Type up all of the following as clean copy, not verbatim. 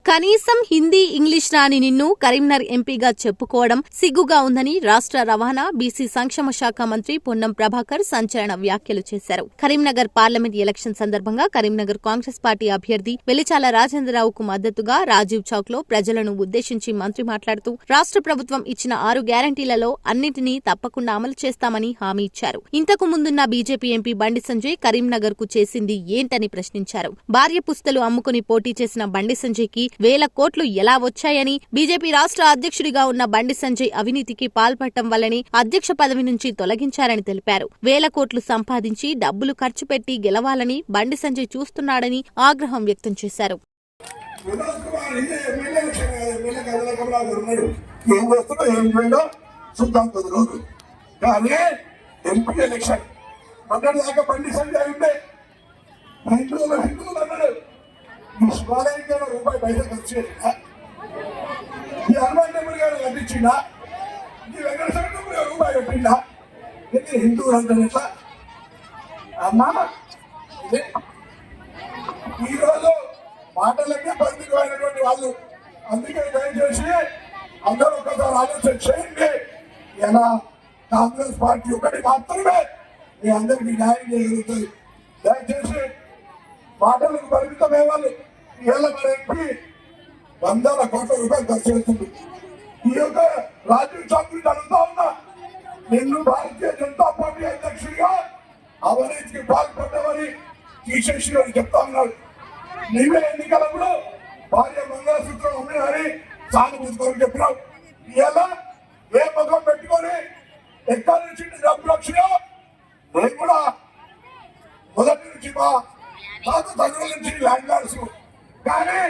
కనీసం హిందీ ఇంగ్లీష్ రాని నిన్ను కరీంనగర్ ఎంపీగా చెప్పుకోవడం సిగ్గుగా ఉందని రాష్ట్ర రవాణా బీసీ సంక్షేమ శాఖ మంత్రి పొన్నం ప్రభాకర్ సంచలన వ్యాఖ్యలు చేశారు. కరీంనగర్ పార్లమెంట్ ఎలక్షన్ సందర్భంగా కరీంనగర్ కాంగ్రెస్ పార్టీ అభ్యర్థి వెలిచాల రాజేంద్రరావుకు మద్దతుగా రాజీవ్ చౌక్ లో ప్రజలను ఉద్దేశించి మంత్రి మాట్లాడుతూ రాష్ట్ర ప్రభుత్వం ఇచ్చిన 6 గ్యారంటీలలో అన్నింటినీ తప్పకుండా అమలు చేస్తామని హామీ ఇచ్చారు. ఇంతకు ముందున్న బీజేపీ ఎంపీ బండి సంజయ్ కరీంనగర్ కు చేసింది ఏంటని ప్రశ్నించారు. భార్య పుస్తలు అమ్ముకుని పోటీ చేసిన బండి సంజయ్ కి వేల కోట్లు ఎలా వచ్చాయని, బీజేపీ రాష్ట్ర అధ్యక్షుడిగా ఉన్న బండి సంజయ్ అవినీతికి పాల్పడటం వల్లనే అధ్యక్ష పదవి నుంచి తొలగించారని తెలిపారు. వేల కోట్లు సంపాదించి డబ్బులు ఖర్చు పెట్టి గెలవాలని బండి సంజయ్ చూస్తున్నాడని ఆగ్రహం వ్యక్తం చేశారు. రూపాయి పైసలు ఖర్చు చేసినా ఈ హనుమాన్ టెంపుల్ గారు కట్టించిందా, ఈ వెంకటేశ్వర టెంపుల్ గారు రూపాయి పెట్టిందా? ఇది హిందువులు అంటే ఎట్లా అమ్మా? ఈరోజు మాటలకే పరిమితమైనటువంటి వాళ్ళు. అందుకే దయచేసి అందరూ ఒకసారి ఆలోచన చేయండి. ఎలా కాంగ్రెస్ పార్టీ ఒకటి మాత్రమే మీ అందరికీ న్యాయం చేయగలుగుతుంది. దయచేసి మాటలకు పరిమితమే వాళ్ళు ఏళ్ళ ఎంపీ 100 కోట్ల రూపాయలు ఖర్చు చేస్తుంది. ఈ యొక్క రాజీవ్ చౌక్ అడుగుతా ఉన్నా, నిన్ను భారతీయ జనతా పార్టీ అధ్యక్షుడిగా అవినీతికి పాల్పడ్డమని తీసేసి చెప్తా ఉన్నాడు. నీవే ఎన్నికలప్పుడు భార్య మంగళసూత్రం అమ్మినని సానుభూతి చెప్పినావు. ఇలా ఏ ముఖం పెట్టుకొని ఎక్కడి నుంచి డబ్బులు వచ్చినా నేను కూడా మొదటి నుంచి మా తాత తండ్రుల నుంచి ల్యాండ్ లార్డ్స్, కానీ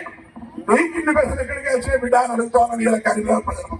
మీకు ఇన్ని పైసలు ఎక్కడికి వచ్చే బిడ్డ అని అడుగుతామని ఇలా కరీంనగర్ ప్రజలు